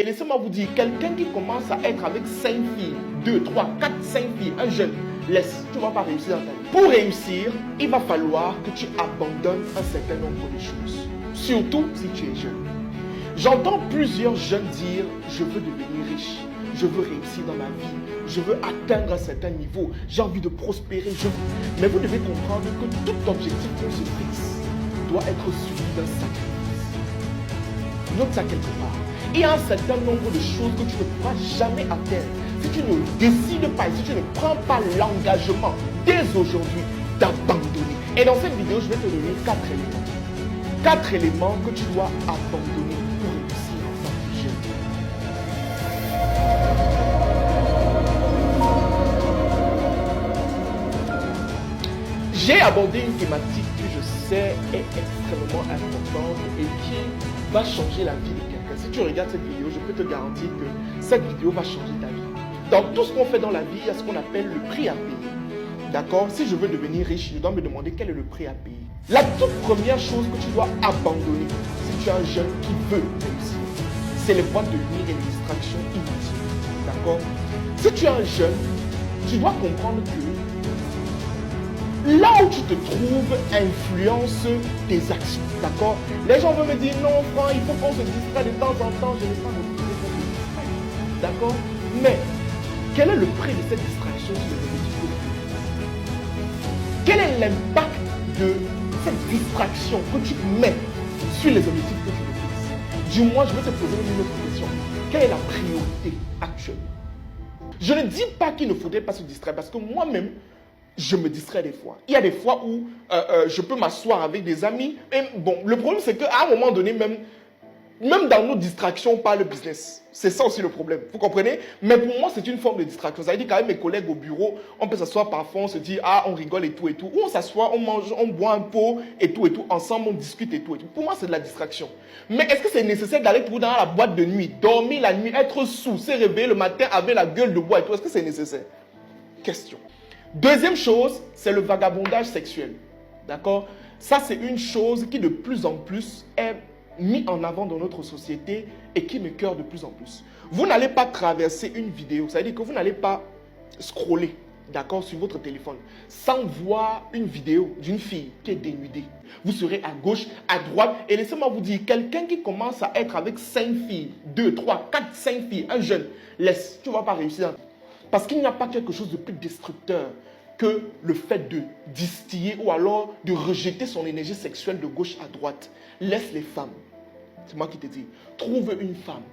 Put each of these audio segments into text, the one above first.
Et laissez-moi vous dire, quelqu'un qui commence à être avec 5 filles, 2, 3, 4, 5 filles, un jeune, laisse, tu ne vas pas réussir dans ta vie. Pour réussir, il va falloir que tu abandonnes un certain nombre de choses. Surtout si tu es jeune. J'entends plusieurs jeunes dire, je veux devenir riche, je veux réussir dans ma vie, je veux atteindre un certain niveau, j'ai envie de prospérer. Mais vous devez comprendre que tout objectif qu'on se fixe doit être suivi d'un sacrifice. Note ça quelque part. Il y a un certain nombre de choses que tu ne pourras jamais atteindre si tu ne décides pas et si tu ne prends pas l'engagement dès aujourd'hui d'abandonner. Et dans cette vidéo, je vais te donner 4 éléments. 4 éléments que tu dois abandonner pour réussir en tant que jeune. J'ai abordé une thématique que je sais est extrêmement importante et qui va changer la vie de quelqu'un. Si tu regardes cette vidéo, je peux te garantir que cette vidéo va changer ta vie. Dans tout ce qu'on fait dans la vie, il y a ce qu'on appelle le prix à payer. D'accord? Si je veux devenir riche, je dois me demander quel est le prix à payer. La toute première chose que tu dois abandonner, si tu es un jeune qui veut réussir, c'est les boîtes de nuit et les distractions inutiles. D'accord? Si tu es un jeune, tu dois comprendre que là où tu te trouves influence tes actions. D'accord? Les gens vont me dire non, Franck, il faut qu'on se distraie de temps en temps. Je n'ai pas motivé pour me distraire. D'accord? Mais quel est le prix de cette distraction sur les objectifs que tu veux? Quel est l'impact de cette distraction que tu mets sur les objectifs que tu veux? Du moins, je vais te poser une autre question. Quelle est la priorité actuelle? Je ne dis pas qu'il ne faudrait pas se distraire parce que moi-même, je me distrais des fois. Il y a des fois où je peux m'asseoir avec des amis. Et bon, le problème, c'est qu'à un moment donné, même dans nos distractions, on parle business. C'est ça aussi le problème. Vous comprenez? Mais pour moi, c'est une forme de distraction. Ça veut dire qu'avec mes collègues au bureau, on peut s'asseoir parfois, on se dit, ah, on rigole et tout et tout. Ou on s'assoit, on mange, on boit un pot et tout. Ensemble, on discute et tout. Pour moi, c'est de la distraction. Mais est-ce que c'est nécessaire d'aller dans la boîte de nuit, dormir la nuit, être sous, se réveiller le matin avec la gueule de bois et tout? Est-ce que c'est nécessaire? Question. Deuxième chose, c'est le vagabondage sexuel. D'accord? Ça, c'est une chose qui de plus en plus est mis en avant dans notre société et qui m'écoeure de plus en plus. Vous n'allez pas traverser une vidéo, ça veut dire que vous n'allez pas scroller, d'accord, sur votre téléphone sans voir une vidéo d'une fille qui est dénudée. Vous serez à gauche, à droite et laissez-moi vous dire, quelqu'un qui commence à être avec 5 filles, 2, 3, 4, 5 filles, un jeune, laisse, tu ne vas pas réussir. Parce qu'il n'y a pas quelque chose de plus destructeur que le fait de distiller ou alors de rejeter son énergie sexuelle de gauche à droite. Laisse les femmes. C'est moi qui te dis. Trouve une femme,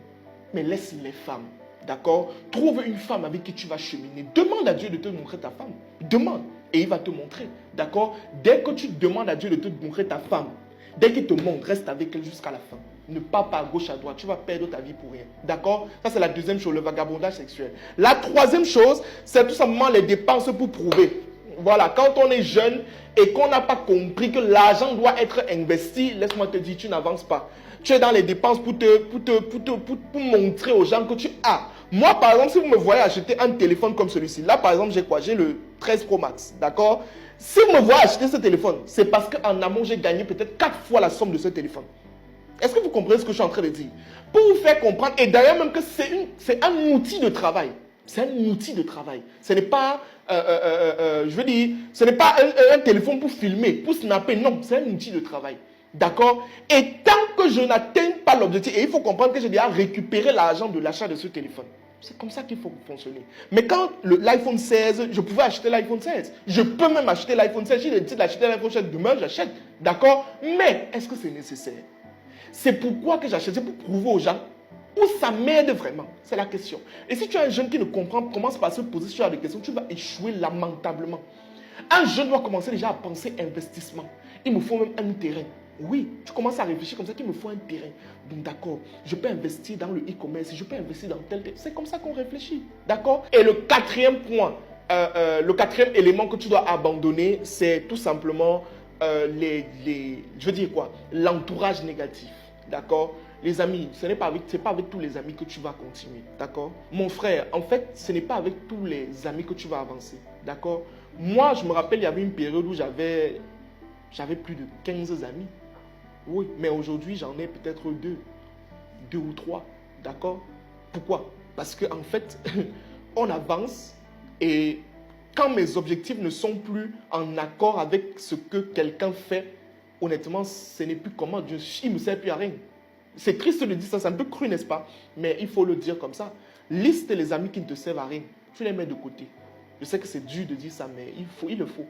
mais laisse les femmes. D'accord? Trouve une femme avec qui tu vas cheminer. Demande à Dieu de te montrer ta femme. Demande et il va te montrer. D'accord? Dès que tu demandes à Dieu de te montrer ta femme, dès qu'il te montre, reste avec elle jusqu'à la fin. Ne pars pas à gauche, à droite. Tu vas perdre ta vie pour rien. D'accord? Ça, c'est la deuxième chose, le vagabondage sexuel. La troisième chose, c'est tout simplement les dépenses pour prouver. Voilà, quand on est jeune et qu'on n'a pas compris que l'argent doit être investi, laisse-moi te dire, tu n'avances pas. Tu es dans les dépenses pour montrer aux gens que tu as. Moi, par exemple, si vous me voyez acheter un téléphone comme celui-ci, là, par exemple, j'ai quoi? J'ai le 13 Pro Max. D'accord? Si vous me voyez acheter ce téléphone, c'est parce qu'en amont, j'ai gagné peut-être 4 fois la somme de ce téléphone. Est-ce que vous comprenez ce que je suis en train de dire? Pour vous faire comprendre, et d'ailleurs même que c'est un outil de travail. C'est un outil de travail. Ce n'est pas, je veux dire, ce n'est pas un téléphone pour filmer, pour snapper. Non, c'est un outil de travail. D'accord? Et tant que je n'atteins pas l'objectif, et il faut comprendre que j'ai déjà récupéré l'argent de l'achat de ce téléphone. C'est comme ça qu'il faut fonctionner. Mais quand l'iPhone 16, je pouvais acheter l'iPhone 16. Je peux même acheter l'iPhone 16. J'ai décidé d'acheter l'iPhone 16 demain, j'achète. D'accord? Mais est-ce que c'est nécessaire? C'est pourquoi que j'achète, c'est pour prouver aux gens où ça m'aide vraiment. C'est la question. Et si tu es un jeune qui ne comprend pas, commence par se poser ce genre de questions, tu vas échouer lamentablement. Un jeune doit commencer déjà à penser investissement. Il me faut même un terrain. Oui, tu commences à réfléchir comme ça qu'il me faut un terrain. Donc d'accord, je peux investir dans le e-commerce, je peux investir dans tel. C'est comme ça qu'on réfléchit. D'accord? Et le quatrième point, le quatrième élément que tu dois abandonner, c'est tout simplement je veux dire quoi? L'entourage négatif. D'accord? Les amis, ce n'est pas avec tous les amis que tu vas continuer. D'accord? Mon frère, en fait, ce n'est pas avec tous les amis que tu vas avancer. D'accord? Moi, je me rappelle, il y avait une période où j'avais plus de 15 amis. Oui, mais aujourd'hui, j'en ai peut-être deux ou trois. D'accord? Pourquoi? Parce qu'en fait, on avance et quand mes objectifs ne sont plus en accord avec ce que quelqu'un fait, honnêtement, ce n'est plus comment Dieu, il ne me sert plus à rien. C'est triste de dire ça, c'est un peu cru, n'est-ce pas? Mais il faut le dire comme ça. Liste les amis qui ne te servent à rien. Tu les mets de côté. Je sais que c'est dur de dire ça, mais il le faut.